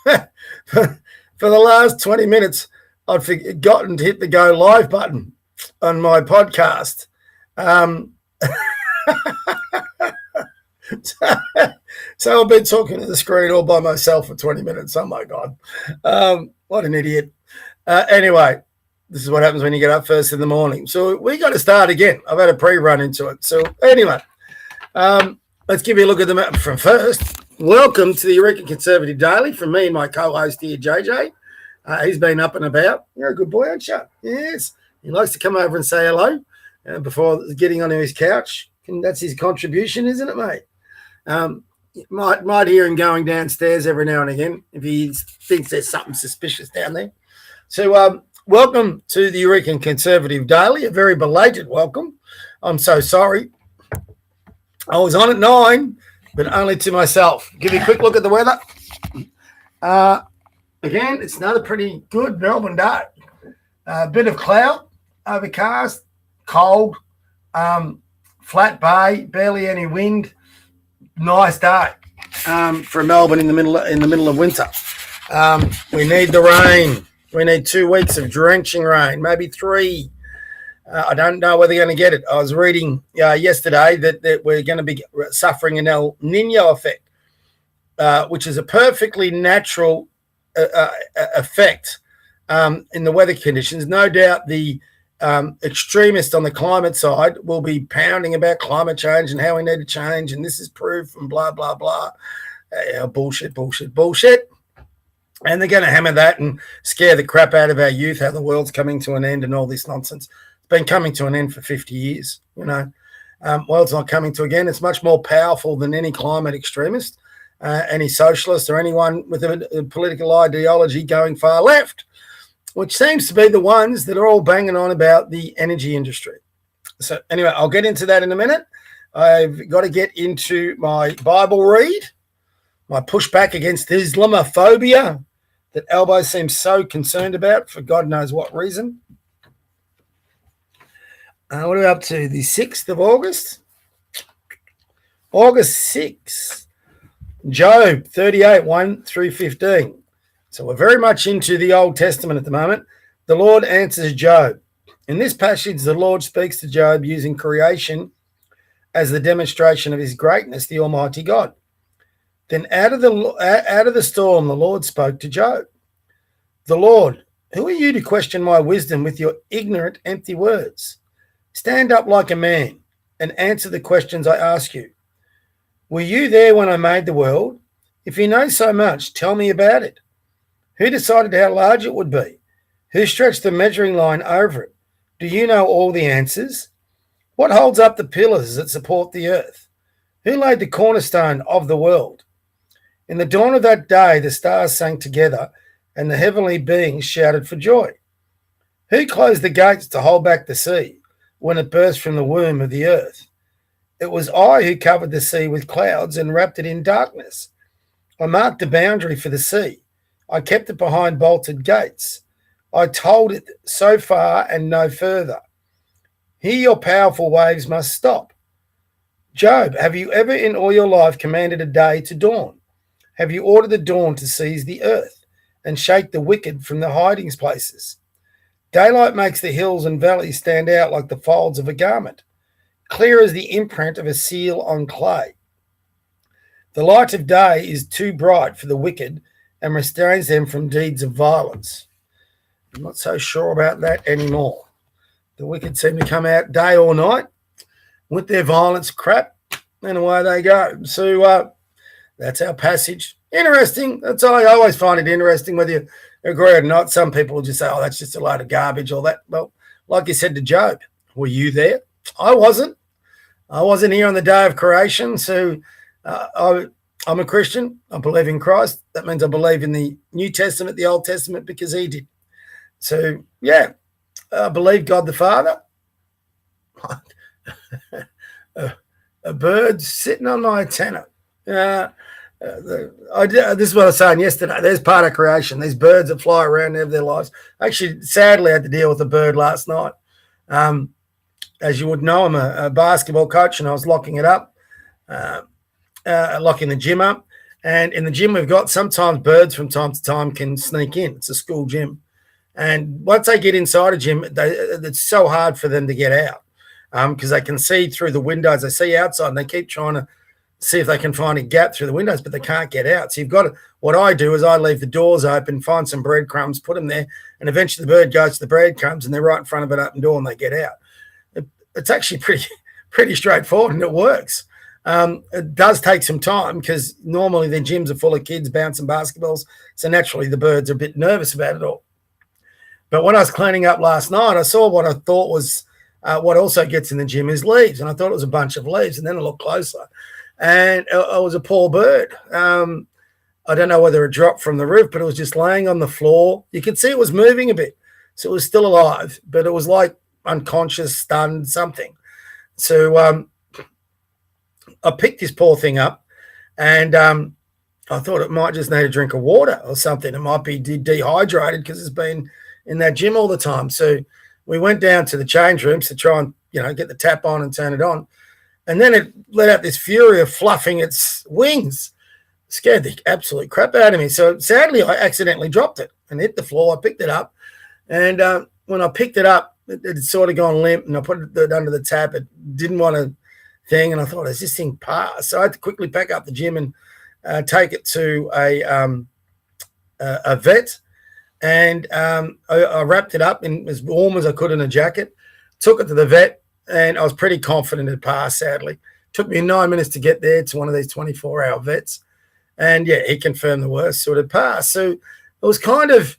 For the last 20 minutes, I'd forgotten to hit the go live button on my podcast. So I've been talking to the screen all by myself for 20 minutes. Oh, my God. What an idiot. Anyway, this is what happens when you get up first in the morning. So we got to start again. I've had a pre-run into it. So anyway, let's give you a look at the map from first. Welcome to the Eureka Conservative Daily from me and my co-host here, JJ. He's been up and about. You're a good boy, aren't you? Yes. He likes to come over and say hello before getting onto his couch. And that's his contribution, isn't it, mate? Might hear him going downstairs every now and again if he thinks there's something suspicious down there. So welcome to the Eureka Conservative Daily, a very belated welcome. I'm so sorry. I was on at 9, but only to myself. Give you a quick look at the weather. Again, it's another pretty good Melbourne day. A bit of cloud, overcast, cold, flat bay, barely any wind. Nice day for Melbourne in the middle of winter. We need the rain. We need 2 weeks of drenching rain, maybe 3. I don't know whether they're going to get it. I was reading yesterday that we're going to be suffering an El Nino effect, which is a perfectly natural effect in the weather conditions. No doubt the extremists on the climate side will be pounding about climate change and how we need to change, and this is proof and blah, blah, blah. Bullshit. And they're going to hammer that and scare the crap out of our youth, how the world's coming to an end and all this nonsense. It's been coming to an end for 50 years, you know. World's not coming to again. It's much more powerful than any climate extremist, any socialist or anyone with a political ideology going far left, which seems to be the ones that are all banging on about the energy industry. So anyway, I'll get into that in a minute. I've got to get into my Bible read, my pushback against Islamophobia that Albo seems so concerned about for God knows what reason. What are we up to? The 6th of August? August 6th. Job 38, 1 through 15. So we're very much into the Old Testament at the moment. The Lord answers Job. In this passage, the Lord speaks to Job using creation as the demonstration of his greatness, the Almighty God. Then out of the storm, the Lord spoke to Job. The Lord, who are you to question my wisdom with your ignorant, empty words? Stand up like a man and answer the questions I ask you. Were you there when I made the world? If you know so much, tell me about it. Who decided how large it would be? Who stretched the measuring line over it? Do you know all the answers? What holds up the pillars that support the earth? Who laid the cornerstone of the world? In the dawn of that day, the stars sang together and the heavenly beings shouted for joy. Who closed the gates to hold back the sea when it burst from the womb of the earth? It was I who covered the sea with clouds and wrapped it in darkness. I marked the boundary for the sea. I kept it behind bolted gates. I told it so far and no further. Here your powerful waves must stop. Job, have you ever in all your life commanded a day to dawn? Have you ordered the dawn to seize the earth and shake the wicked from their hiding places? Daylight makes the hills and valleys stand out like the folds of a garment, clear as the imprint of a seal on clay. The light of day is too bright for the wicked and restrains them from deeds of violence. I'm not so sure about that anymore. The wicked seem to come out day or night with their violence crap, and away they go. So that's our passage. Interesting. That's all. I always find it interesting, whether you agree or not. Some people will just say, oh, that's just a load of garbage, all that. Well, like you said to Job, were you there? I wasn't. I wasn't here on the day of creation, so I'm a Christian. I believe in Christ. That means I believe in the New Testament, the Old Testament, because he did. So, yeah, I believe God the Father. A bird sitting on my antenna. This is what I was saying yesterday. There's part of creation. These birds that fly around and have their lives. Actually, sadly, I had to deal with a bird last night. As you would know, I'm a basketball coach, and I was locking it up, locking the gym up. And in the gym we've got, sometimes birds from time to time can sneak in. It's a school gym. And once they get inside a gym, it's so hard for them to get out because they can see through the windows. They see outside and they keep trying to see if they can find a gap through the windows, but they can't get out. So you've got to, what I do is I leave the doors open, find some breadcrumbs, put them there, and eventually the bird goes to the breadcrumbs and they're right in front of an open door and they get out. It's actually pretty straightforward and it works. It does take some time because normally the gyms are full of kids bouncing basketballs, so naturally the birds are a bit nervous about it all. But when I was cleaning up last night, I saw what I thought was what also gets in the gym is leaves, and I thought it was a bunch of leaves, and then I looked closer, and it was a poor bird. I don't know whether it dropped from the roof, but it was just laying on the floor. You could see it was moving a bit, so it was still alive, but it was like unconscious, stunned, something. So I picked this poor thing up, and I thought it might just need a drink of water or something. It might be dehydrated because it's been in that gym all the time. So we went down to the change rooms to try and, get the tap on and turn it on. And then it let out this fury of fluffing its wings. Scared the absolute crap out of me. So sadly, I accidentally dropped it and hit the floor. I picked it up. And when I picked it up, it had sort of gone limp and I put it under the tap. It didn't want to thing. And I thought, has this thing passed? So I had to quickly pack up the gym and take it to a vet. And I wrapped it up in as warm as I could in a jacket, took it to the vet, and I was pretty confident it passed, sadly. It took me 9 minutes to get there to one of these 24-hour vets. And, yeah, he confirmed the worst, so it had passed. So it was kind of,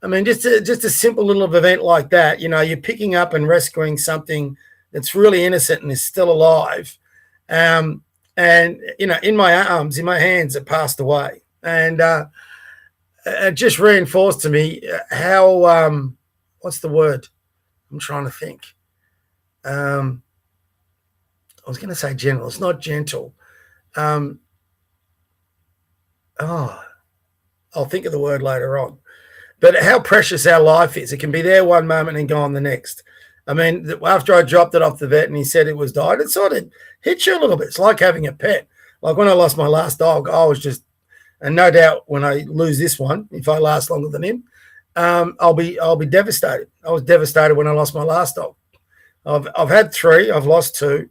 just a simple little event like that. You're picking up and rescuing something that's really innocent and is still alive. And, in my arms, in my hands, it passed away. And it just reinforced to me how, what's the word? I'm trying to think. I was going to say gentle. It's not gentle. I'll think of the word later on. But how precious our life is. It can be there one moment and gone the next. After I dropped it off the vet and he said it was died, it sort of hits you a little bit. It's like having a pet. Like when I lost my last dog, I was just, and no doubt when I lose this one, if I last longer than him, I'll be devastated. I was devastated when I lost my last dog. I've had 3, I've lost 2,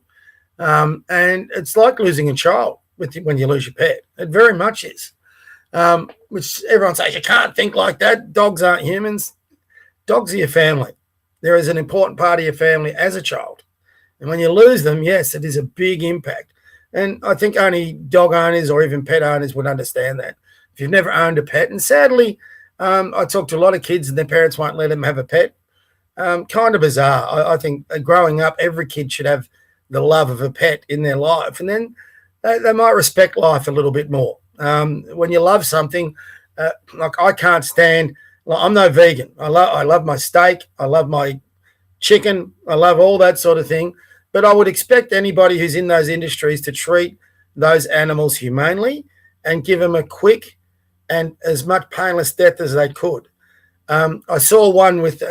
and it's like losing a child when you lose your pet. It very much is. Which everyone says you can't think like that. Dogs aren't humans. Dogs are your family. There is an important part of your family as a child, and when you lose them, yes, it is a big impact. And I think only dog owners or even pet owners would understand that. If you've never owned a pet, and sadly, I talk to a lot of kids and their parents won't let them have a pet. Kind of bizarre. I think growing up, every kid should have the love of a pet in their life, and then they might respect life a little bit more. When you love something, like I can't stand. Well, I'm no vegan. I love my steak. I love my chicken. I love all that sort of thing. But I would expect anybody who's in those industries to treat those animals humanely and give them a quick and as much painless death as they could. I saw one with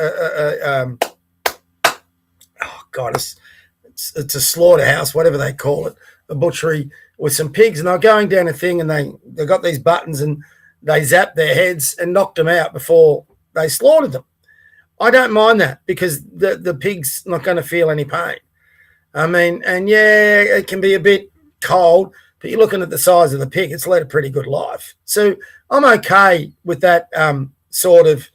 it's a slaughterhouse, whatever they call it, a butchery with some pigs, and they're going down a thing and they got these buttons and they zapped their heads and knocked them out before they slaughtered them. I don't mind that because the pig's not going to feel any pain. And yeah, it can be a bit cold, but you're looking at the size of the pig. It's led a pretty good life. So I'm okay with that sort of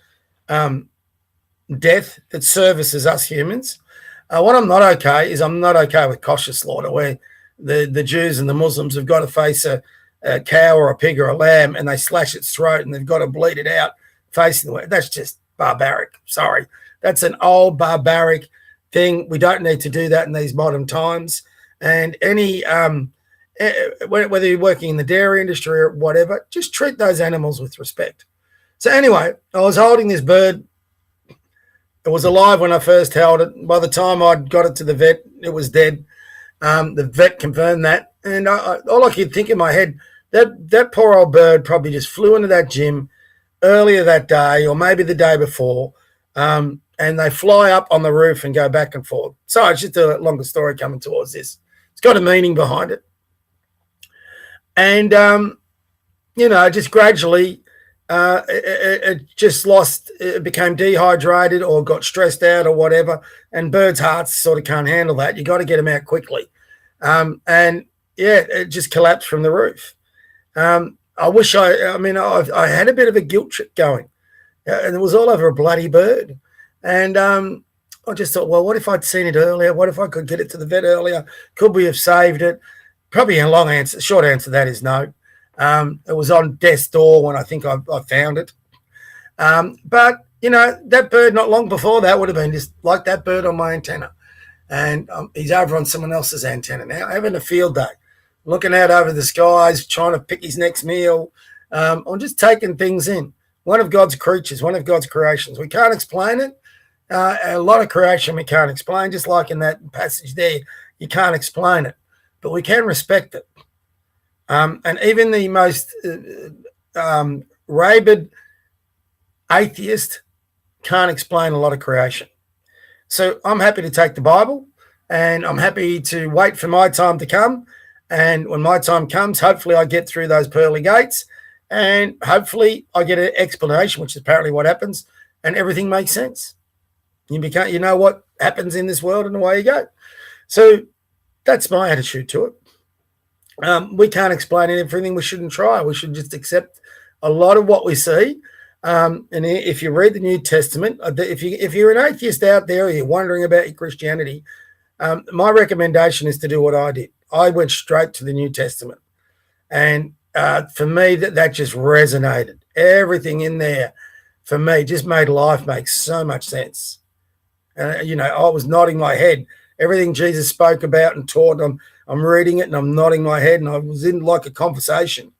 death that services us humans. What I'm not okay is I'm not okay with kosher slaughter, where the Jews and the Muslims have got to face a cow or a pig or a lamb and they slash its throat and they've got to bleed it out facing the way. That's just barbaric. Sorry. That's an old barbaric thing. We don't need to do that in these modern times. And any whether you're working in the dairy industry or whatever, just treat those animals with respect. So anyway, I was holding this bird. It was alive when I first held it. By the time I'd got it to the vet, it was dead. The vet confirmed that. And all I could think in my head, that poor old bird probably just flew into that gym earlier that day or maybe the day before, and they fly up on the roof and go back and forth. So it's just a longer story coming towards this. It's got a meaning behind it. And just gradually it just lost, it became dehydrated or got stressed out or whatever, and birds' hearts sort of can't handle that. You got to get them out quickly. And yeah, it just collapsed from the roof. I had a bit of a guilt trip going, and it was all over a bloody bird. And I just thought, well, what if I'd seen it earlier? What if I could get it to the vet earlier? Could we have saved it? Probably a short answer to that is no. It was on death's door when I think I found it. But, that bird not long before that would have been just like that bird on my antenna. And he's over on someone else's antenna now, having a field day, looking out over the skies, trying to pick his next meal. I'm just taking things in. One of God's creatures, one of God's creations. We can't explain it. A lot of creation we can't explain, just like in that passage there, you can't explain it, but we can respect it. And even the most rabid atheist can't explain a lot of creation. So I'm happy to take the Bible, and I'm happy to wait for my time to come. And when my time comes, hopefully I get through those pearly gates, and hopefully I get an explanation, which is apparently what happens, and everything makes sense. You know what happens in this world, and away you go. So that's my attitude to it. We can't explain everything. We shouldn't try. We should just accept a lot of what we see. And if you read the New Testament, if you're an atheist out there, or you're wondering about your Christianity, my recommendation is to do what I did. I went straight to the New Testament, and for me, that just resonated. Everything in there, for me, just made life make so much sense. I was nodding my head. Everything Jesus spoke about and taught, I'm reading it and I'm nodding my head, and I was in like a conversation.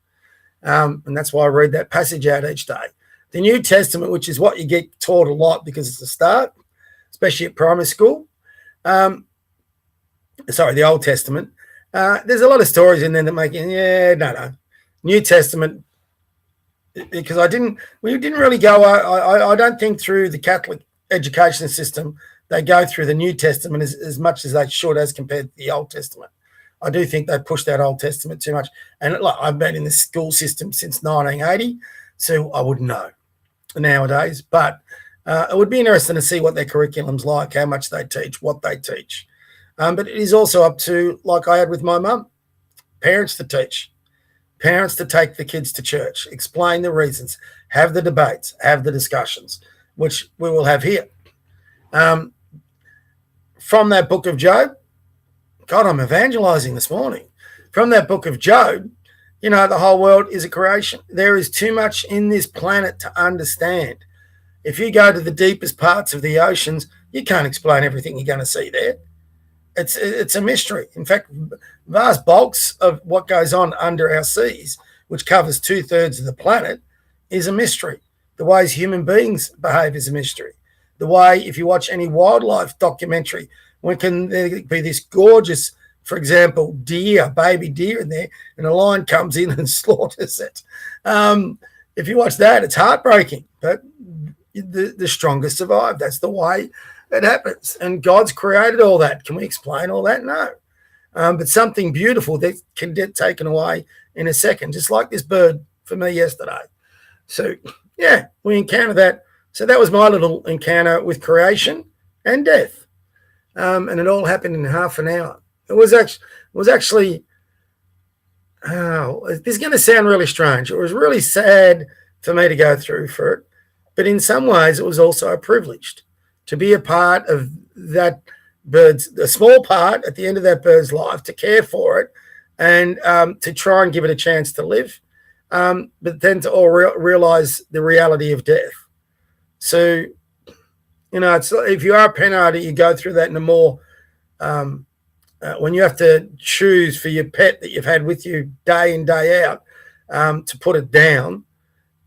And that's why I read that passage out each day. The New Testament, which is what you get taught a lot because it's the start, especially at primary school. The Old Testament. There's a lot of stories in there that make no. New Testament, because we didn't really go, I don't think through the Catholic education system they go through the New Testament as much as they should as compared to the Old Testament. I do think they push that Old Testament too much. And I've been in the school system since 1980, so I wouldn't know nowadays. But it would be interesting to see what their curriculum's like, how much they teach, what they teach. But it is also up to, like I had with my mum, parents to teach, parents to take the kids to church, explain the reasons, have the debates, have the discussions, which we will have here. From that book of Job, God, I'm evangelizing this morning. From that book of Job, the whole world is a creation. There is too much in this planet to understand. If you go to the deepest parts of the oceans, you can't explain everything you're going to see there. It's a mystery. In fact, vast bulks of what goes on under our seas, which covers 2/3 of the planet, is a mystery. The ways human beings behave is a mystery. The way, if you watch any wildlife documentary, when can there be this gorgeous, for example, baby deer in there, and a lion comes in and slaughters it. If you watch that, it's heartbreaking, but the strongest survive. That's the way it happens. And God's created all that. Can we explain all that? No. But something beautiful that can get taken away in a second, just like this bird for me yesterday. So, yeah, we encounter that. So that was my little encounter with creation and death. And it all happened in half an hour. It was actually, this is going to sound really strange. It was really sad for me to go through for it. But in some ways, it was also a privilege to be a part of that a small part at the end of that bird's life, to care for it and to try and give it a chance to live. But then to all realize the reality of death. So, it's if you are a penarder, you go through that in a more when you have to choose for your pet that you've had with you day in, day out, to put it down.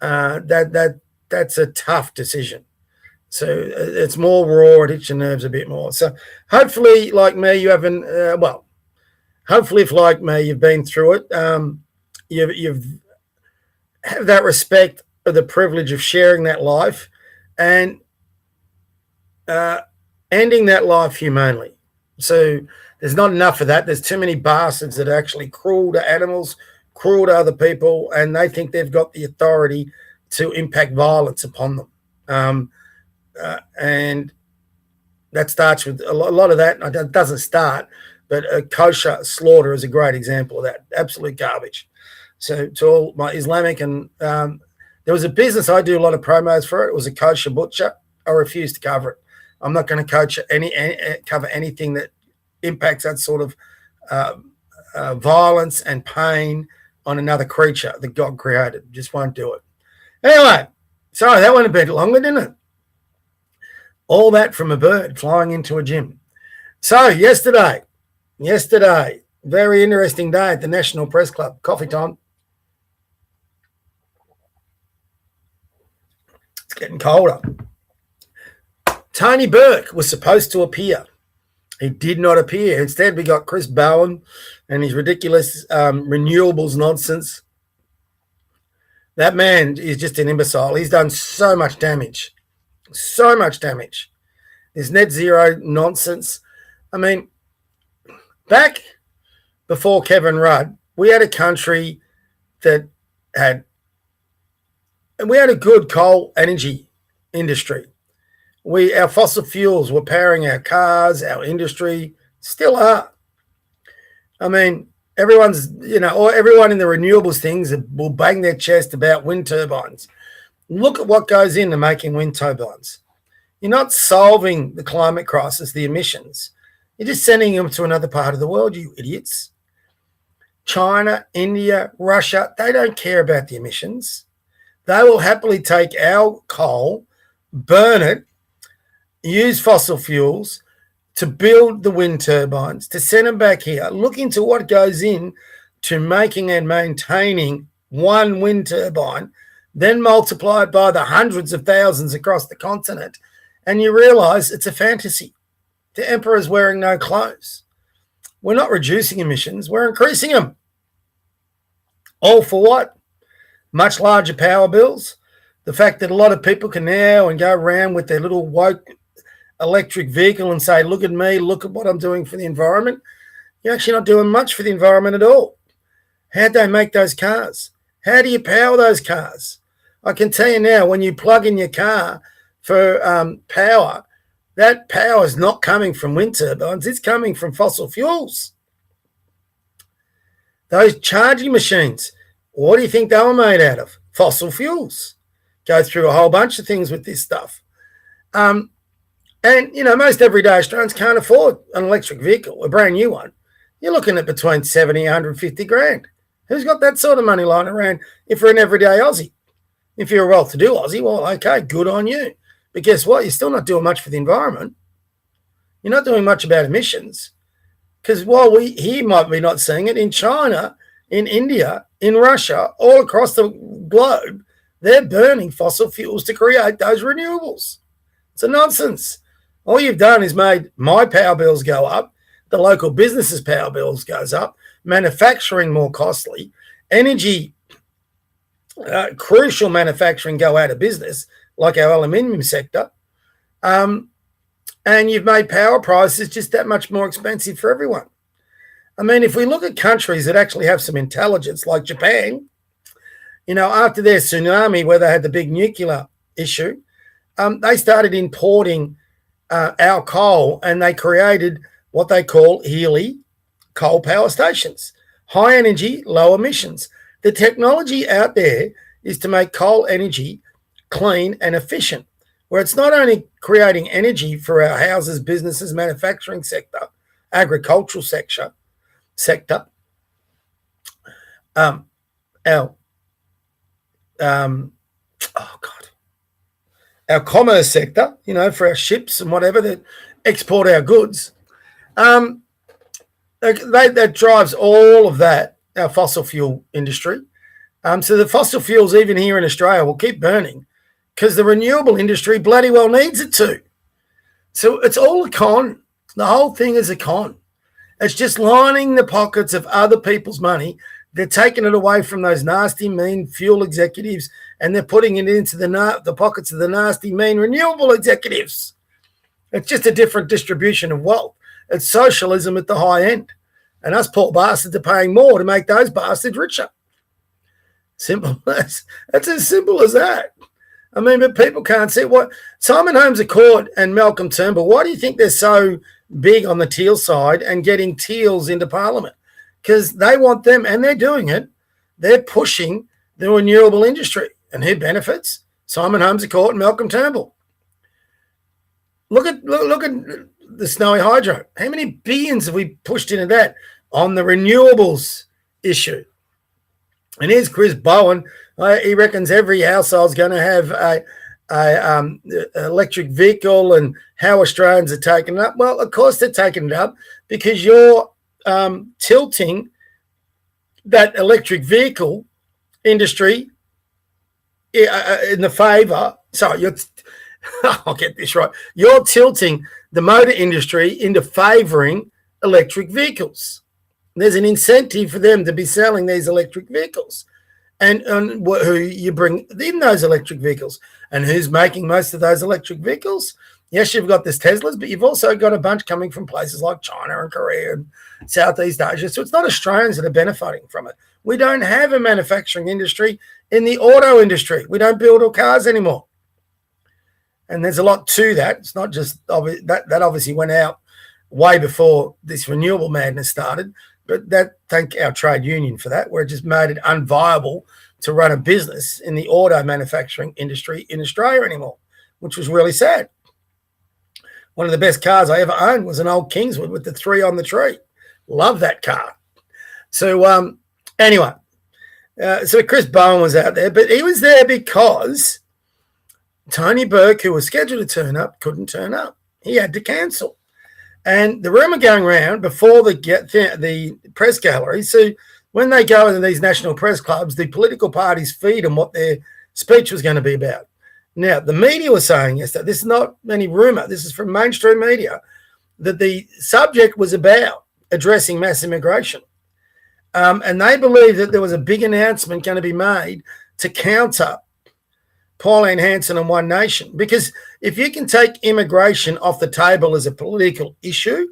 That's a tough decision. So it's more raw, it hits your nerves a bit more. So hopefully, like me, you haven't. Hopefully, if like me, you've been through it. You've have that respect of the privilege of sharing that life and ending that life humanely. So there's not enough of that. There's too many bastards that are actually cruel to animals, cruel to other people, and they think they've got the authority to impact violence upon them. And that starts with a lot of that. It doesn't start, but a kosher slaughter is a great example of that. Absolute garbage. So to all my Islamic and there was a business I do a lot of promos for. It was a kosher butcher. I refuse to cover it. I'm not going to cover anything that impacts that sort of violence and pain on another creature that God created. Just won't do it. Anyway, sorry, that went a bit longer, didn't it? All that from a bird flying into a gym. So yesterday, very interesting day at the National Press Club. Coffee time. It's getting colder. Tony Burke was supposed to appear. He did not appear. Instead, we got Chris Bowen and his ridiculous renewables nonsense. That man is just an imbecile. He's done so much damage. So much damage. This net zero nonsense. I mean, back before Kevin Rudd, we had a country that had a good coal energy industry. Our fossil fuels were powering our cars, our industry, still are. I mean, everyone in the renewables things will bang their chest about wind turbines. Look at what goes into making wind turbines. You're not solving the climate crisis, the emissions. You're just sending them to another part of the world, you idiots. China, India, Russia, they don't care about the emissions. They will happily take our coal, burn it, use fossil fuels to build the wind turbines, to send them back here. Look into what goes in to making and maintaining one wind turbine, then multiply it by the hundreds of thousands across the continent, and you realize it's a fantasy. The emperor's wearing no clothes. We're not reducing emissions, we're increasing them. All for what? Much larger power bills. The fact that a lot of people can now and go around with their little woke electric vehicle and say, look at me, look at what I'm doing for the environment. You're actually not doing much for the environment at all. How'd they make those cars? How do you power those cars? I can tell you now, when you plug in your car for power, that power is not coming from wind turbines, it's coming from fossil fuels. Those charging machines, what do you think they were made out of? Fossil fuels. Go through a whole bunch of things with this stuff. And, most everyday Australians can't afford an electric vehicle, a brand new one. You're looking at between 70 and 150 grand. Who's got that sort of money lying around if you're an everyday Aussie? If you're a well-to-do Aussie, well, okay, good on you. But guess what? You're still not doing much for the environment. You're not doing much about emissions. Because while he might be not seeing it, in China, in India, in Russia, all across the globe, they're burning fossil fuels to create those renewables. It's a nonsense. All you've done is made my power bills go up, the local businesses' power bills goes up, manufacturing more costly, energy, crucial manufacturing go out of business, like our aluminium sector, and you've made power prices just that much more expensive for everyone. I mean, if we look at countries that actually have some intelligence, like Japan, after their tsunami where they had the big nuclear issue, they started importing our coal, and they created what they call Healy coal power stations. High energy, low emissions. The technology out there is to make coal energy clean and efficient, where it's not only creating energy for our houses, businesses, manufacturing sector, agricultural sector, our commerce sector, for our ships and whatever that export our goods. That drives all of that, our fossil fuel industry. So the fossil fuels, even here in Australia, will keep burning because the renewable industry bloody well needs it to. So it's all a con. The whole thing is a con. It's just lining the pockets of other people's money. They're taking it away from those nasty, mean fuel executives, and they're putting it into the pockets of the nasty, mean renewable executives. It's just a different distribution of wealth. It's socialism at the high end. And us poor bastards are paying more to make those bastards richer. That's as simple as that. I mean, but people can't see what Simon Holmes a Court and Malcolm Turnbull. Why do you think they're so big on the teal side and getting teals into Parliament? Because they want them, and they're doing it. They're pushing the renewable industry, and who benefits? Simon Holmes a Court and Malcolm Turnbull. Look at the Snowy Hydro. How many billions have we pushed into that on the renewables issue? And here's Chris Bowen. He reckons every household's going to have a electric vehicle, and how Australians are taking it up. Well, of course they're taking it up because you're tilting that electric vehicle industry in the favour. Sorry, I'll get this right. You're tilting the motor industry into favouring electric vehicles. There's an incentive for them to be selling these electric vehicles, and who you bring in those electric vehicles, and who's making most of those electric vehicles. Yes, you've got this Teslas, but you've also got a bunch coming from places like China and Korea and Southeast Asia. So it's not Australians that are benefiting from it. We don't have a manufacturing industry in the auto industry. We don't build all cars anymore. And there's a lot to that. It's not just that obviously went out way before this renewable madness started. But thank our trade union for that, where it just made it unviable to run a business in the auto manufacturing industry in Australia anymore, which was really sad. One of the best cars I ever owned was an old Kingswood with the 3 on the tree. Love that car. So anyway, so Chris Bowen was out there, but he was there because Tony Burke, who was scheduled to turn up, couldn't turn up. He had to cancel. And the rumour going around before the press gallery, so when they go into these national press clubs, the political parties feed them what their speech was going to be about. Now, the media was saying yesterday, this is not any rumour, this is from mainstream media, that the subject was about addressing mass immigration. And they believe that there was a big announcement going to be made to counter Pauline Hanson and One Nation. Because if you can take immigration off the table as a political issue,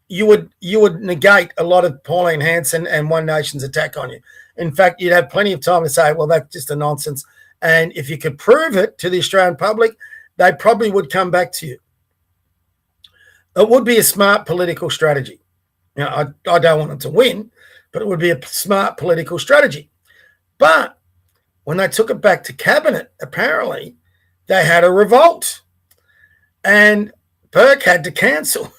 you would negate a lot of Pauline Hanson and One Nation's attack on you. In fact, you'd have plenty of time to say, well, that's just a nonsense. And if you could prove it to the Australian public, they probably would come back to you. It would be a smart political strategy. Now, I don't want them to win, but it would be a smart political strategy. But when they took it back to cabinet, apparently they had a revolt, and Burke had to cancel.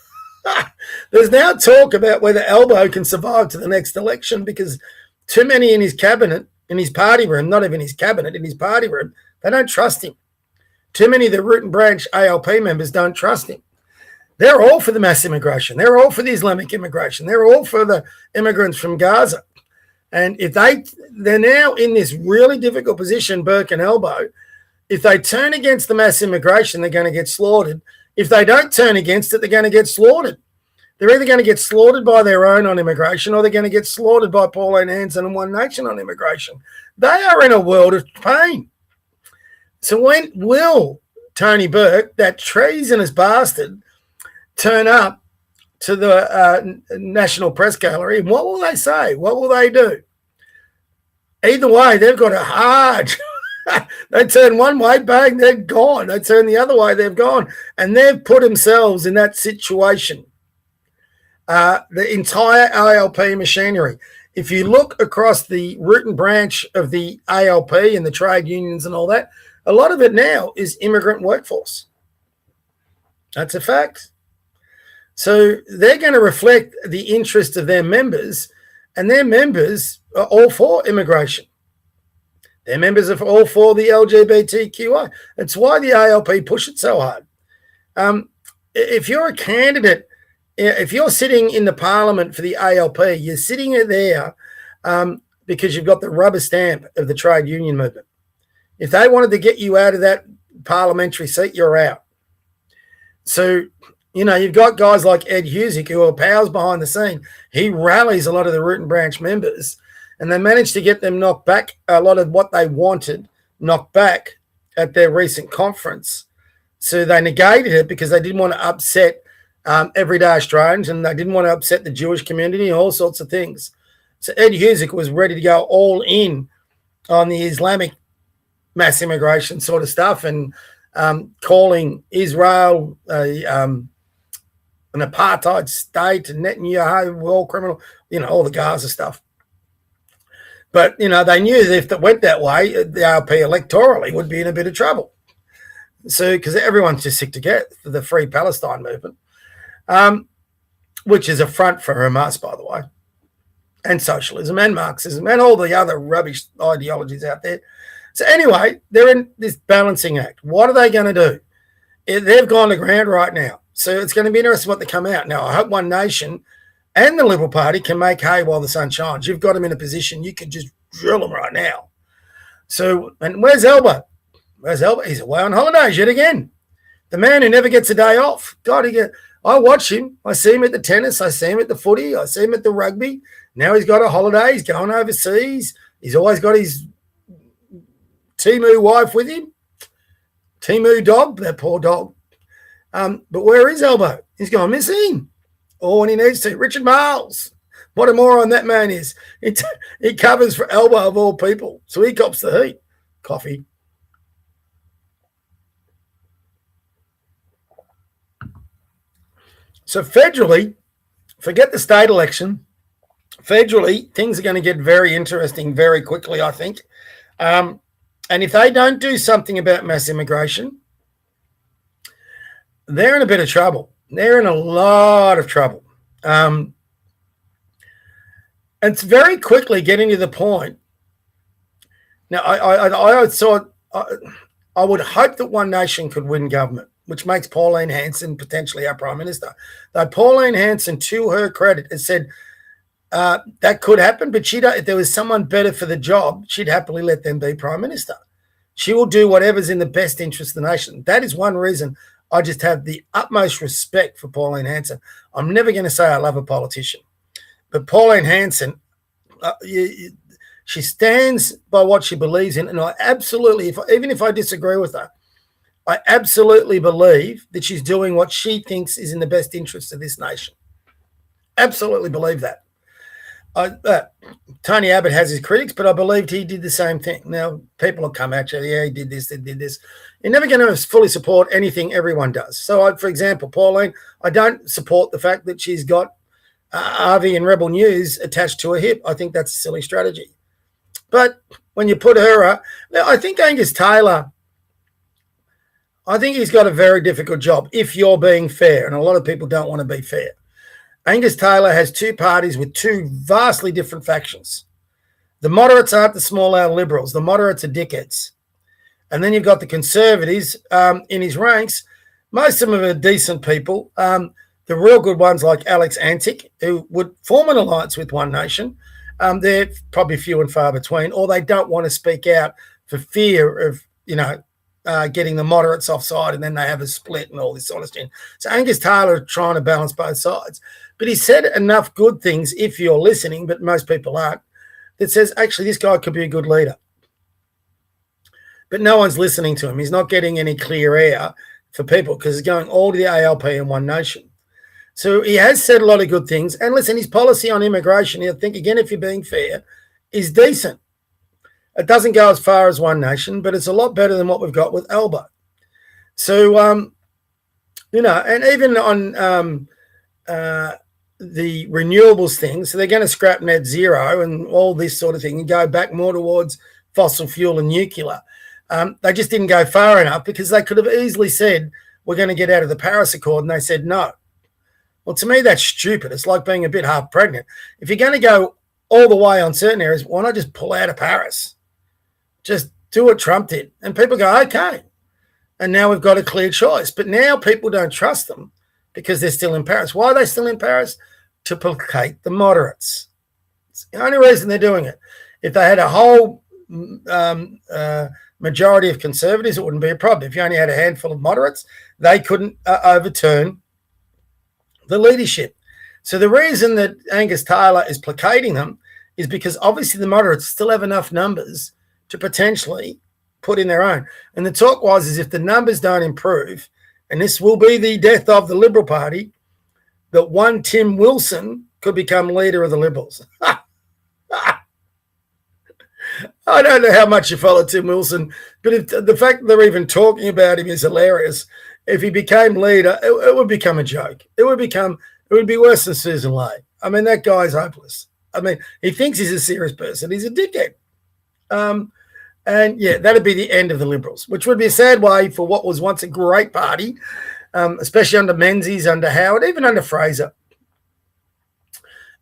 There's now talk about whether Albo can survive to the next election because too many in his cabinet, in his party room, not even his cabinet, in his party room, they don't trust him. Too many of the root and branch ALP members don't trust him. They're all for the mass immigration. They're all for the Islamic immigration. They're all for the immigrants from Gaza. And if they're now in this really difficult position, Burke and Albo, if they turn against the mass immigration, they're going to get slaughtered. If they don't turn against it, they're going to get slaughtered. They're either going to get slaughtered by their own on immigration, or they're going to get slaughtered by Pauline Hanson and One Nation on immigration. They are in a world of pain. So when will Tony Burke, that treasonous bastard, turn up to the National Press Gallery, and what will they say? What will they do? Either way, they've got a hard. They turn one way, bang, they're gone. They turn the other way, they've gone. And they've put themselves in that situation. The entire ALP machinery. If you look across the root and branch of the ALP and the trade unions and all that, a lot of it now is immigrant workforce. That's a fact. So they're going to reflect the interest of their members, and their members are all for immigration. Their members are all for the LGBTQI. It's why the ALP push it so hard. If you're a candidate, if you're sitting in the parliament for the ALP, you're sitting there because you've got the rubber stamp of the trade union movement. If they wanted to get you out of that parliamentary seat, you're out. So, you've got guys like Ed Husick, who are powers behind the scene. He rallies a lot of the root and branch members, and they managed to get them knocked back, a lot of what they wanted knocked back at their recent conference. So they negated it because they didn't want to upset everyday Australians, and they didn't want to upset the Jewish community and all sorts of things. So Ed Husick was ready to go all in on the Islamic mass immigration sort of stuff and calling Israel an apartheid state and Netanyahu war criminal, all the Gaza stuff. But, they knew that if it went that way, the ALP electorally would be in a bit of trouble. So, because everyone's just sick to get the Free Palestine movement, which is a front for Hamas, by the way, and socialism and Marxism and all the other rubbish ideologies out there. So anyway, they're in this balancing act. What are they going to do? They've gone to ground right now. So it's going to be interesting what they come out. Now, I hope One Nation and the Liberal Party can make hay while the sun shines. You've got them in a position you can just drill them right now. So, and where's Elba? Where's Elba? He's away on holidays yet again. The man who never gets a day off. God, I watch him. I see him at the tennis. I see him at the footy. I see him at the rugby. Now he's got a holiday. He's going overseas. He's always got his Timu wife with him. Timu dog, that poor dog. But where is Elbo? He's gone missing. Or when he needs to. Richard Marles. What a moron that man is. He covers for Elbo of all people. So he cops the heat. Coffee. So federally, forget the state election. Federally, things are going to get very interesting very quickly, I think. And if they don't do something about mass immigration, they're in a bit of trouble. They're in a lot of trouble. It's very quickly getting to the point. Now, I would hope that One Nation could win government, which makes Pauline Hanson potentially our Prime Minister. Though Pauline Hanson, to her credit, has said that could happen, but if there was someone better for the job, she'd happily let them be Prime Minister. She will do whatever's in the best interest of the nation. That is one reason I just have the utmost respect for Pauline Hanson. I'm never going to say I love a politician, but Pauline Hanson, she stands by what she believes in, and I absolutely, even if I disagree with her, I absolutely believe that she's doing what she thinks is in the best interest of this nation. Absolutely believe that. Tony Abbott has his critics, but I believed he did the same thing. Now, people will come at you, yeah, he did this, they did this. You're never going to fully support anything everyone does. So, for example, Pauline, I don't support the fact that she's got Avi and Rebel News attached to her hip. I think that's a silly strategy. But when you put her up, I think Angus Taylor, I think he's got a very difficult job if you're being fair, and a lot of people don't want to be fair. Angus Taylor has two parties with two vastly different factions. The moderates aren't the small L liberals. The moderates are dickheads. And then you've got the conservatives in his ranks. Most of them are decent people. The real good ones like Alex Antic, who would form an alliance with One Nation, they're probably few and far between, or they don't want to speak out for fear of, getting the moderates offside, and then they have a split and all this sort of thing. So Angus Taylor is trying to balance both sides. But he said enough good things, if you're listening, but most people aren't, that says, actually, this guy could be a good leader. But no one's listening to him. He's not getting any clear air for people because he's going all to the ALP and One Nation. So he has said a lot of good things. And listen, his policy on immigration, I think, again, if you're being fair, is decent. It doesn't go as far as One Nation, but it's a lot better than what we've got with Alba. So, and even on the renewables thing, so they're going to scrap net zero and all this sort of thing and go back more towards fossil fuel and nuclear. They just didn't go far enough because they could have easily said, we're going to get out of the Paris Accord, and they said no. Well, to me, that's stupid. It's like being a bit half pregnant. If you're going to go all the way on certain areas, why not just pull out of Paris? Just do what Trump did. And people go, okay. And now we've got a clear choice. But now people don't trust them because they're still in Paris. Why are they still in Paris? To placate the moderates. It's the only reason they're doing it. If they had a whole majority of conservatives, it wouldn't be a problem. If you only had a handful of moderates, they couldn't overturn the leadership. So the reason that Angus Taylor is placating them is because obviously the moderates still have enough numbers to potentially put in their own. And the talk was is if the numbers don't improve, and this will be the death of the Liberal Party, that one Tim Wilson could become leader of the Liberals. I don't know how much you follow Tim Wilson, but if the fact that they're even talking about him is hilarious. If he became leader, it would become a joke. It would be worse than Susan Lay. I mean, that guy's hopeless. I mean, he thinks he's a serious person. He's a dickhead. And yeah, that'd be the end of the Liberals, which would be a sad way for what was once a great party, especially under Menzies, under Howard, even under Fraser.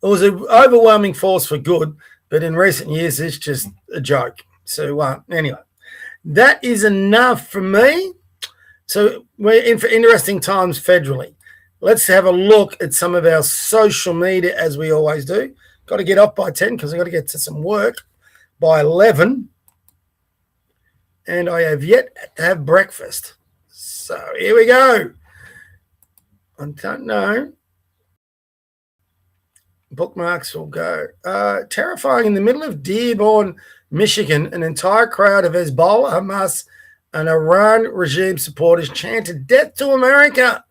It was an overwhelming force for good, but in recent years, it's just a joke. So anyway, that is enough for me. So we're in for interesting times federally. Let's have a look at some of our social media as we always do. Got to get off by 10 because I've got to get to some work by 11. And I have yet to have breakfast. So here we go. I don't know. Bookmarks will go. Terrifying. In the middle of Dearborn, Michigan, an entire crowd of Hezbollah, Hamas, and Iran regime supporters chanted "Death to America."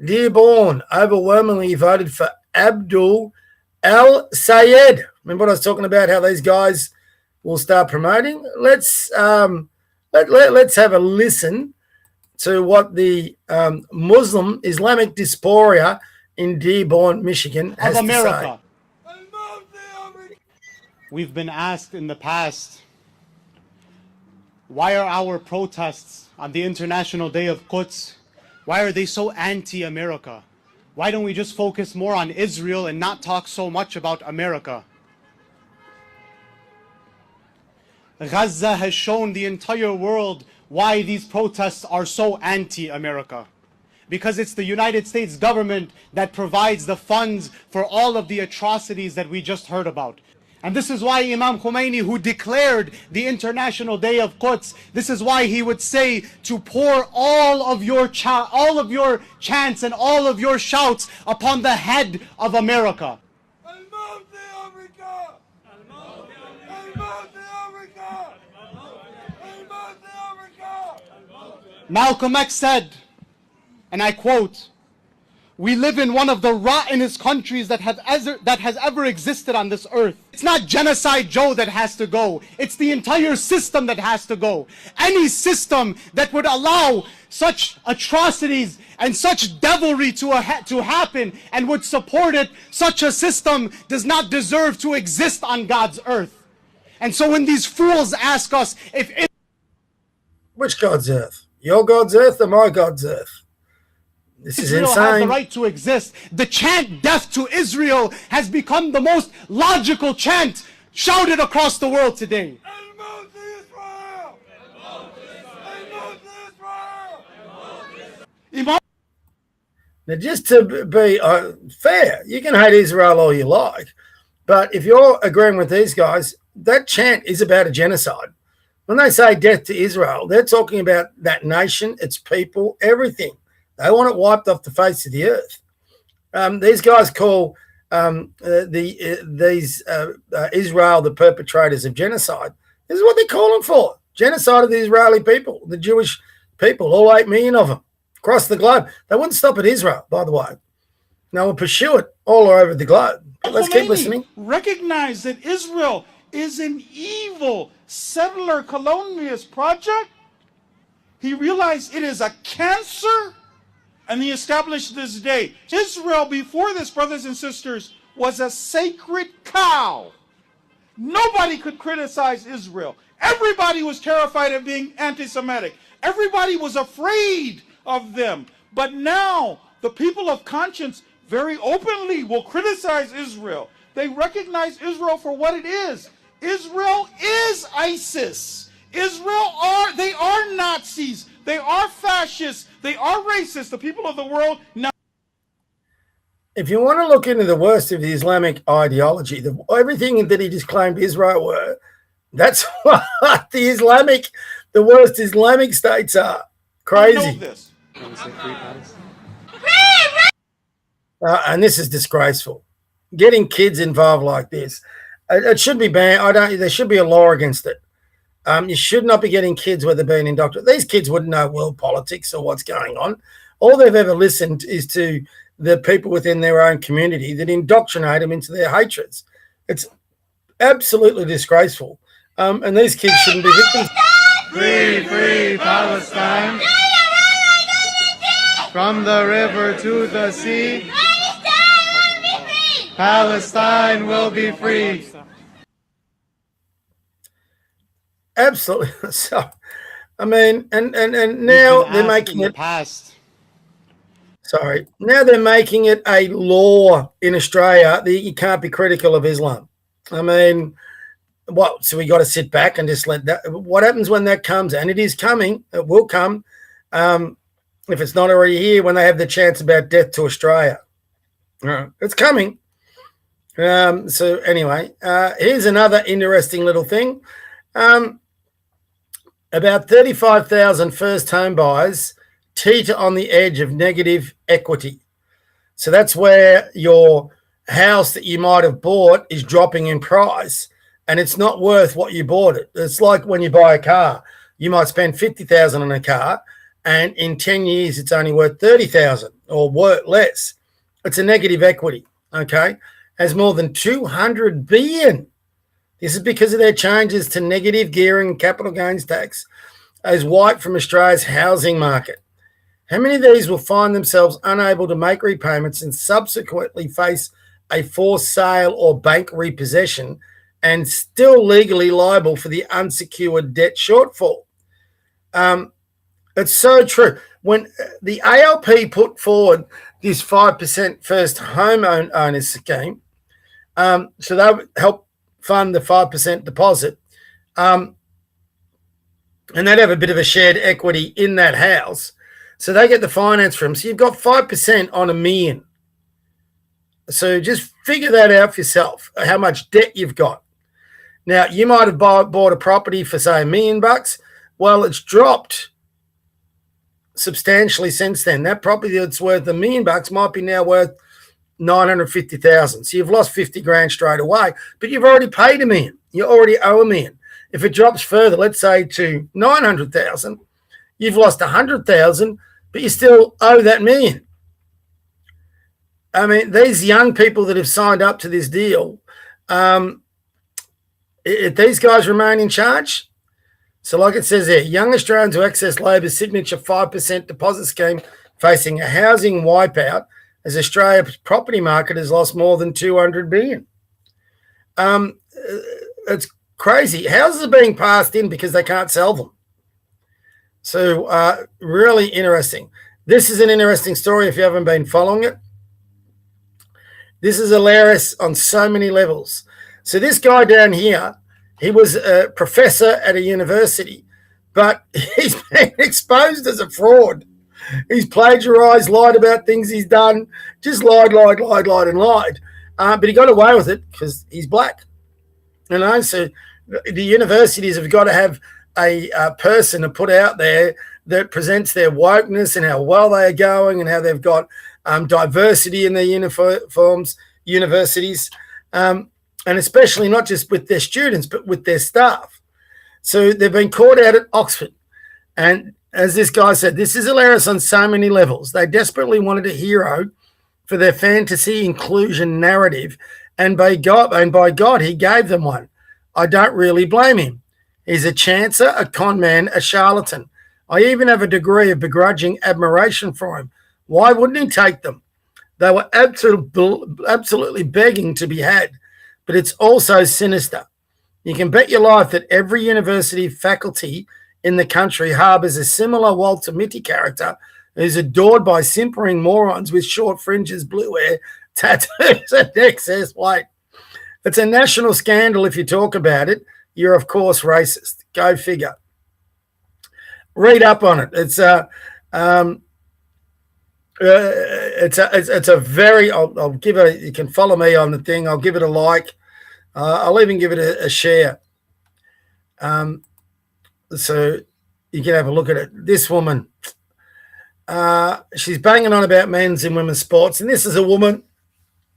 Dearborn overwhelmingly voted for Abdul al-Sayed. Remember what I was talking about? How these guys will start promoting. Let's have a listen to what the Muslim Islamic diaspora in Dearborn, Michigan has to say. We've been asked in the past, why are our protests on the International Day of Quds, why are they so anti-America? Why don't we just focus more on Israel and not talk so much about America? Gaza has shown the entire world why these protests are so anti-America. Because it's the United States government that provides the funds for all of the atrocities that we just heard about. And this is why Imam Khomeini, who declared the International Day of Quds, this is why he would say to pour all of your chants and all of your shouts upon the head of America. Malcolm X said, and I quote, "We live in one of the rottenest countries that has ever existed on this earth. It's not Genocide Joe that has to go. It's the entire system that has to go. Any system that would allow such atrocities and such devilry to happen and would support it, such a system does not deserve to exist on God's earth." And so when these fools ask us if it... Which God's earth? Your God's earth or my God's earth? This is Israel insane. has the right to exist. The chant "Death to Israel" has become the most logical chant shouted across the world today. Now, just to be fair, you can hate Israel all you like, but if you're agreeing with these guys, that chant is about a genocide. When they say "death to Israel," they're talking about that nation, its people, everything. They want it wiped off the face of the earth. These guys call Israel the perpetrators of genocide. This is what they're calling for: genocide of the Israeli people, the Jewish people, all 8 million of them across the globe. They wouldn't stop at Israel, by the way. They will pursue it all over the globe. Let's keep listening. Recognize that Israel is an evil settler colonialist project. He realized it is a cancer, and he established this day. Israel, before this, brothers and sisters, was a sacred cow. Nobody could criticize Israel. Everybody was terrified of being anti-Semitic. Everybody was afraid of them. But now, the people of conscience very openly will criticize Israel. They recognize Israel for what it is. Israel is ISIS. They are Nazis. They are fascists. They are racist. The people of the world now. If you want to look into the worst of the Islamic ideology, everything that he just claimed Israel were, that's what the worst Islamic states are. Crazy. Know this. And this is disgraceful. Getting kids involved like this, it should be banned. There should be a law against it. You should not be getting kids where they're being indoctrinated. These kids wouldn't know world politics or what's going on. All they've ever listened is to the people within their own community that indoctrinate them into their hatreds. It's absolutely disgraceful. And these kids shouldn't be victims. Free, free Palestine. From the river to the sea. Palestine will be free. Absolutely. So, I mean, and now they're making it. Past. Sorry. Now they're making it a law in Australia that you can't be critical of Islam. I mean, what? So we got to sit back and just let that. What happens when that comes? And it is coming. It will come. If it's not already here, when they have the chance about death to Australia, it's coming. So anyway, here's another interesting little thing. About 35,000 first home buyers teeter on the edge of negative equity. So that's where your house that you might have bought is dropping in price and it's not worth what you bought it. It's like when you buy a car. You might spend $50,000 on a car and in 10 years it's only worth $30,000 or worth less. It's a negative equity, okay? Has more than 200 billion. This is because of their changes to negative gearing and capital gains tax as wiped from Australia's housing market. How many of these will find themselves unable to make repayments and subsequently face a forced sale or bank repossession and still legally liable for the unsecured debt shortfall? It's so true. When the ALP put forward this 5% first home owners scheme, so that would help fund the 5% deposit, and they'd have a bit of a shared equity in that house. So they get the finance from. So you've got 5% on $1 million. So just figure that out for yourself, how much debt you've got. Now, you might have bought a property for, say, $1 million. Well, it's dropped substantially since then. That property that's worth $1 million might be now worth $950,000. So you've lost 50 grand straight away, but you've already paid $1 million. You already owe $1 million. If it drops further, let's say to 900,000, you've lost 100,000, but you still owe that $1 million. I mean, these young people that have signed up to this deal, if these guys remain in charge, so like it says there, young Australians who access Labor's signature 5% deposit scheme facing a housing wipeout as Australia's property market has lost more than 200 billion. It's crazy. Houses are being passed in because they can't sell them. So really interesting. This is an interesting story if you haven't been following it. This is hilarious on so many levels. So this guy down here, he was a professor at a university, but he's been exposed as a fraud. He's plagiarized, lied about things he's done, just lied. But he got away with it because he's black. You know, so the universities have got to have a person to put out there that presents their wokeness and how well they are going and how they've got diversity in their universities, and especially not just with their students, but with their staff. So they've been caught out at Oxford. And as this guy said, this is hilarious on so many levels. They desperately wanted a hero for their fantasy inclusion narrative. And by God, he gave them one. I don't really blame him. He's a chancer, a con man, a charlatan. I even have a degree of begrudging admiration for him. Why wouldn't he take them? They were absolutely begging to be had, but it's also sinister. You can bet your life that every university faculty in the country harbours a similar Walter Mitty character who's adored by simpering morons with short fringes, blue hair, tattoos, and excess weight. It's a national scandal if you talk about it. You're, of course, racist. Go figure. Read up on it. It's a very. I'll give it. You can follow me on the thing. I'll give it a like. I'll even give it a share. So you can have a look at it. This woman, she's banging on about men's and women's sports, and this is a woman.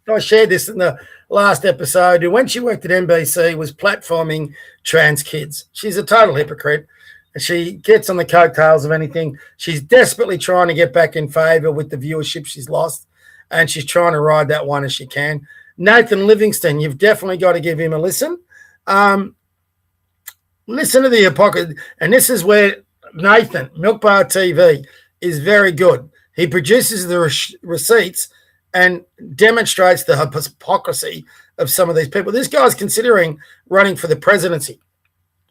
I shared this in the last episode, who when she worked at NBC was platforming trans kids. She's a total hypocrite. And she gets on the coattails of anything. She's desperately trying to get back in favour with the viewership she's lost, and she's trying to ride that one as she can. Nathan Livingston, you've definitely got to give him a listen. Listen to the hypocrisy. And this is where Nathan, Milk Bar TV, is very good. He produces the receipts and demonstrates the hypocrisy of some of these people. This guy's considering running for the presidency.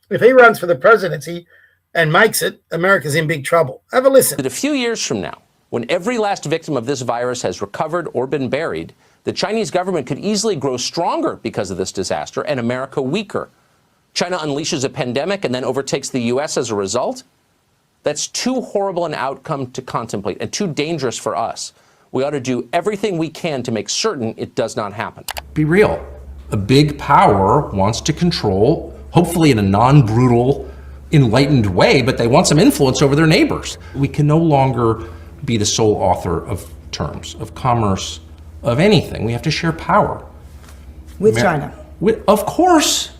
If he runs for the presidency and makes it, America's in big trouble. Have a listen. That a few years from now, when every last victim of this virus has recovered or been buried, the Chinese government could easily grow stronger because of this disaster and America weaker. China unleashes a pandemic and then overtakes the U.S. as a result. That's too horrible an outcome to contemplate and too dangerous for us. We ought to do everything we can to make certain it does not happen. Be real. A big power wants to control, hopefully in a non-brutal, enlightened way, but they want some influence over their neighbors. We can no longer be the sole author of terms, of commerce, of anything. We have to share power. With China. Of course,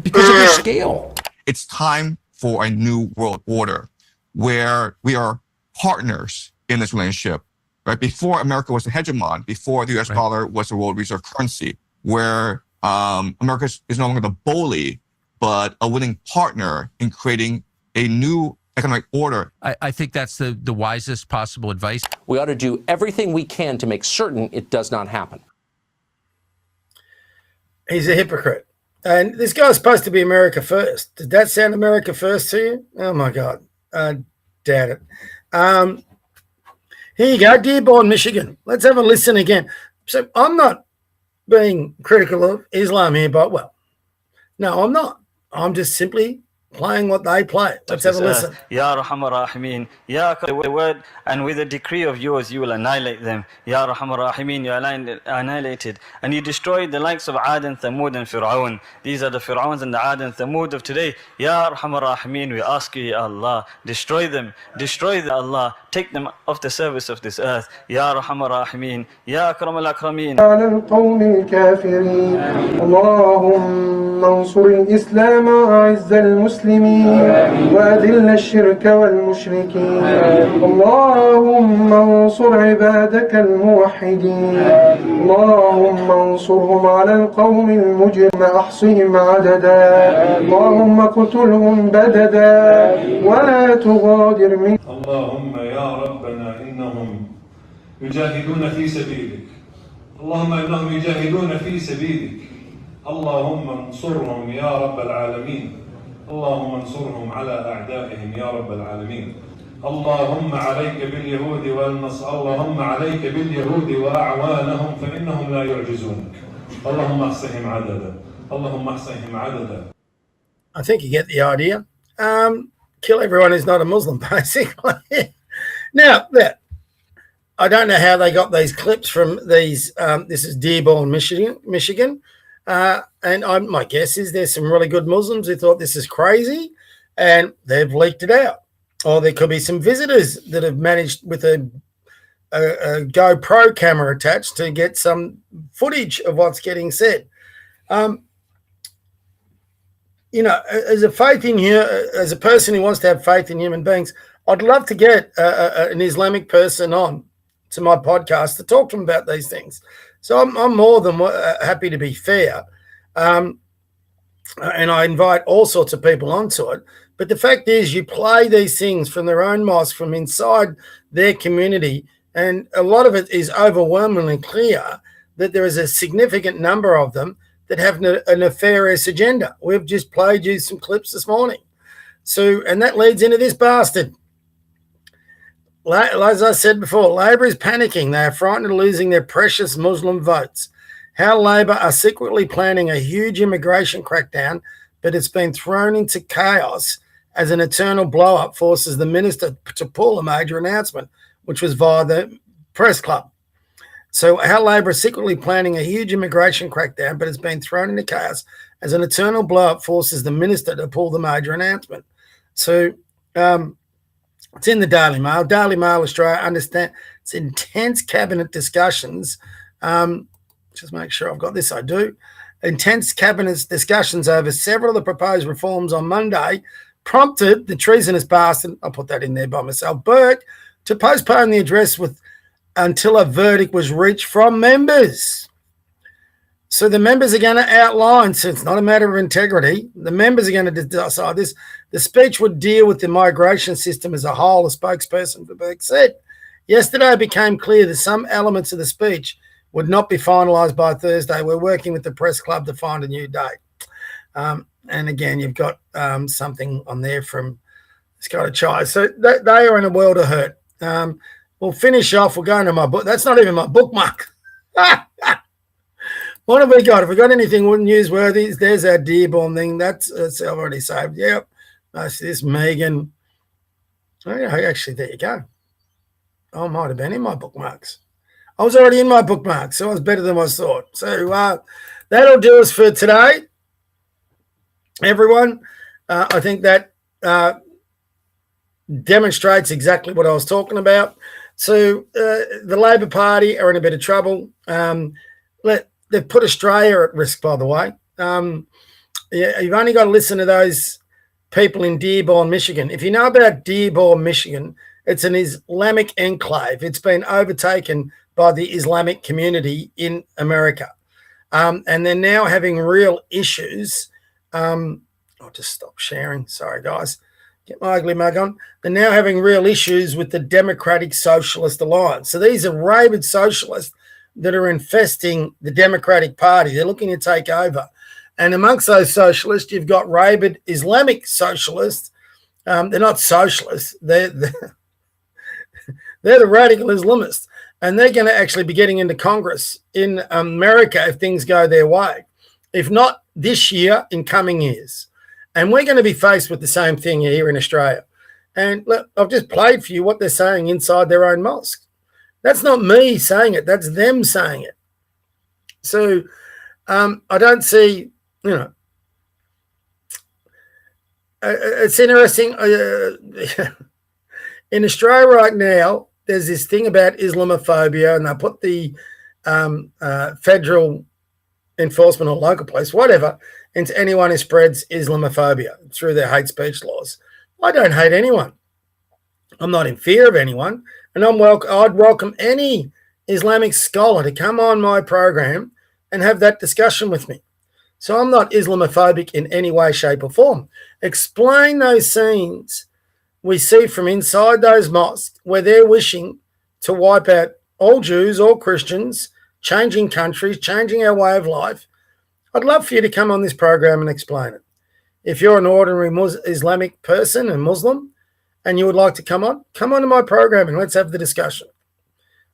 because of their scale. It's time for a new world order where we are partners in this relationship. Right? Before America was the hegemon, before the US dollar was the world reserve currency, where America is no longer the bully, but a willing partner in creating a new economic order. I think that's the wisest possible advice. We ought to do everything we can to make certain it does not happen. He's a hypocrite. And this guy's supposed to be America first. Did that sound America first to you? Oh, my God. Doubt it. Here you go, Dearborn, Michigan. Let's have a listen again. So I'm not being critical of Islam here, but, well, no, I'm not. I'm just simply playing what they play. Let's have a listen. Ya Rahman Rahimin, Ya the word, and with a decree of yours you will annihilate them. Ya Rahman Rahimin, you annihilated, and you destroyed the likes of Ad and Thamud and Fir'aun. These are the Fir'auns and the Ad and Thamud of today. Ya Rahman Rahimin, we ask you, Ya Allah, destroy them, Allah, take them off the service of this earth. Ya Rahman Rahimin, Ya Akram al-Akramin. على القوم الكافرين اللهم انصر الإسلام وأعز المسلمين وأذل الشرك والمشركين اللهم انصر عبادك الموحدين اللهم انصرهم على القوم المجرم أحصهم عددا اللهم اقتلهم بددا ولا تغادر منهم اللهم يا ربنا إنهم يجاهدون في سبيلك اللهم إنهم يجاهدون في سبيلك اللهم انصرهم يا رب العالمين اللهم انصرهم على أعدائهم يا رب العالمين اللهم عليك باليهود اللهم عليك باليهود وأعوانهم فإنهم لا يعجزونك اللهم احصهم عددا اللهم احصهم عددا. I think you get the idea. Kill everyone who's not a Muslim, basically. Now, I don't know how they got these clips from these. This is Dearborn, Michigan. And my guess is there's some really good Muslims who thought this is crazy and they've leaked it out. Or there could be some visitors that have managed with a GoPro camera attached to get some footage of what's getting said. As a faith in as a person who wants to have faith in human beings, I'd love to get an Islamic person on to my podcast to talk to them about these things. So I'm more than happy to be fair. And I invite all sorts of people onto it. But the fact is, you play these things from their own mosque, from inside their community, and a lot of it is overwhelmingly clear that there is a significant number of them that have a nefarious agenda. We've just played you some clips this morning. So, and that leads into this bastard. As I said before, Labor is panicking. They are frightened of losing their precious Muslim votes. How Labor are secretly planning a huge immigration crackdown, but it's been thrown into chaos as an eternal blow-up forces the minister to pull a major announcement, which was via the press club. So how Labor is secretly planning a huge immigration crackdown, but it's been thrown into chaos as an eternal blow-up forces the minister to pull the major announcement. So it's in the Daily Mail. Daily Mail Australia, understand it's intense cabinet discussions. Just make sure I've got this. I do. Intense cabinet discussions over several of the proposed reforms on Monday prompted the treasonous bastard, I'll put that in there by myself, Burke, to postpone the address until a verdict was reached from members. So the members are going to outline, so it's not a matter of integrity, the members are going to decide this. The speech would deal with the migration system as a whole, a spokesperson for Burke said. Yesterday it became clear that some elements of the speech would not be finalised by Thursday. We're working with the press club to find a new date. And again, you've got something on there from Scott Chai. So they are in a world of hurt. We'll finish off. We'll go into my book. That's not even my bookmark. What have we got? Have we got anything newsworthy? There's our Dearborn thing. That's I've already saved. Yep. That's this Megan. Oh, yeah, actually, there you go. I might have been in my bookmarks. I was already in my bookmarks, so I was better than I thought. So that'll do us for today, everyone. I think that demonstrates exactly what I was talking about. So the Labor Party are in a bit of trouble. They've put Australia at risk, by the way. You've only got to listen to those people in Dearborn, Michigan. If you know about Dearborn, Michigan, it's an Islamic enclave. It's been overtaken by the Islamic community in America. And they're now having real issues. I'll just stop sharing. Sorry, guys. Get my ugly mug on. They're now having real issues with the Democratic Socialist Alliance. So these are rabid socialists that are infesting the Democratic Party. They're looking to take over. And amongst those socialists, you've got rabid Islamic socialists. They're not socialists. They're the radical Islamists. And they're going to actually be getting into Congress in America if things go their way. If not this year, in coming years. And we're going to be faced with the same thing here in Australia. And look, I've just played for you what they're saying inside their own mosque. That's not me saying it. That's them saying it. So I don't see, it's interesting. In Australia right now, there's this thing about Islamophobia, and they put the federal enforcement or local police, whatever, into anyone who spreads Islamophobia through their hate speech laws. I don't hate anyone. I'm not in fear of anyone. And I'd welcome any Islamic scholar to come on my program and have that discussion with me. So I'm not Islamophobic in any way, shape or form. Explain those scenes we see from inside those mosques where they're wishing to wipe out all Jews, all Christians, changing countries, changing our way of life. I'd love for you to come on this program and explain it. If you're an ordinary Islamic person and Muslim, and you would like to come onto my program and let's have the discussion.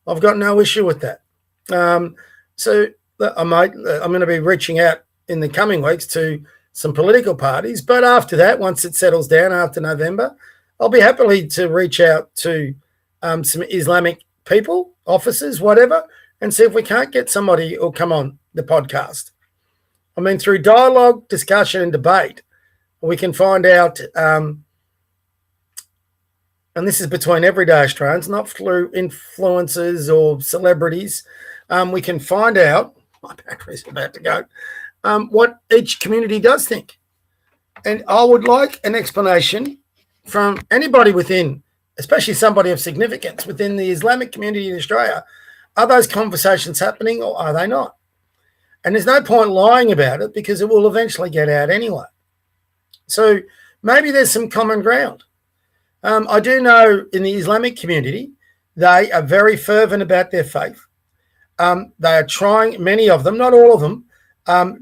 I've got no issue with that. So I'm going to be reaching out in the coming weeks to some political parties, but after that, once it settles down after November, I'll be happily to reach out to some Islamic people, officers, whatever, and see if we can't get somebody who'll come on the podcast. I mean, through dialogue, discussion, and debate, we can find out. And this is between everyday Australians, not through influencers or celebrities. We can find out, my battery's about to go, what each community does think. And I would like an explanation from anybody within, especially somebody of significance within the Islamic community in Australia. Are those conversations happening or are they not? And there's no point lying about it because it will eventually get out anyway. So maybe there's some common ground. I do know in the Islamic community, they are very fervent about their faith. They are trying, many of them, not all of them,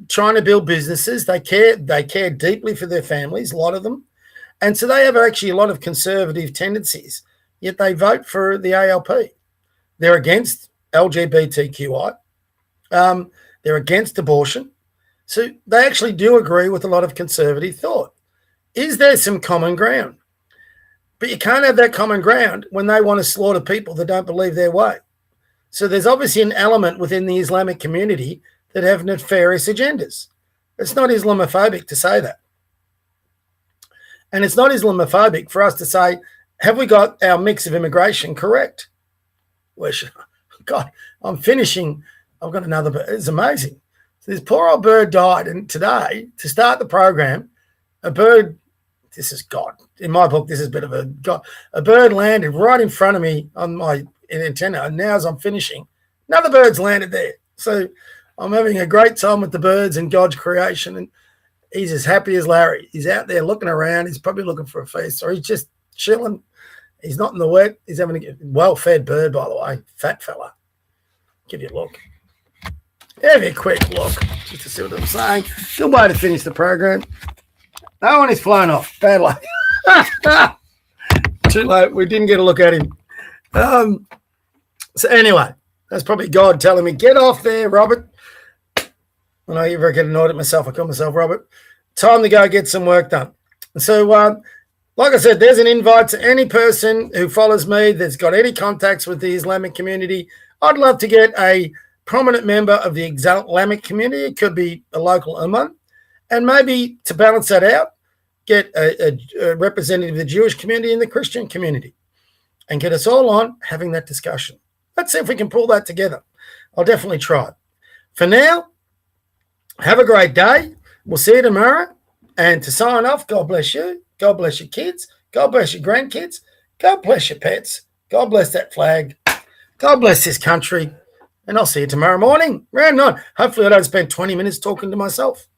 trying to build businesses. They care deeply for their families, a lot of them. And so they have actually a lot of conservative tendencies, yet they vote for the ALP. They're against LGBTQI. They're against abortion. So they actually do agree with a lot of conservative thought. Is there some common ground? But you can't have that common ground when they want to slaughter people that don't believe their way. So there's obviously an element within the Islamic community that have nefarious agendas. It's not Islamophobic to say that. And it's not Islamophobic for us to say, have we got our mix of immigration correct? God, I'm finishing. I've got another bird. It's amazing. So this poor old bird died. And today, to start the program, a bird, this is God. In my book, this is a bit of a God. A bird landed right in front of me on my antenna. And now as I'm finishing, another bird's landed there. So I'm having a great time with the birds and God's creation, and he's as happy as Larry. He's out there looking around. He's probably looking for a feast, or he's just chilling. He's not in the wet. He's having a well-fed bird, by the way. Fat fella. Give you a look. Have a quick look just to see what I'm saying. Good way to finish the program. No one is flown off. Bad luck. Too late. We didn't get a look at him. So anyway, that's probably God telling me, get off there, Robert. I know you're very annoyed at myself. I call myself Robert. Time to go get some work done. So, like I said, there's an invite to any person who follows me that's got any contacts with the Islamic community. I'd love to get a prominent member of the Islamic community. It could be a local imam. And maybe to balance that out, get a representative of the Jewish community and the Christian community and get us all on having that discussion. Let's see if we can pull that together. I'll definitely try. For now, have a great day. We'll see you tomorrow. And to sign off, God bless you. God bless your kids. God bless your grandkids. God bless your pets. God bless that flag. God bless this country. And I'll see you tomorrow morning, around 9. Hopefully I don't spend 20 minutes talking to myself.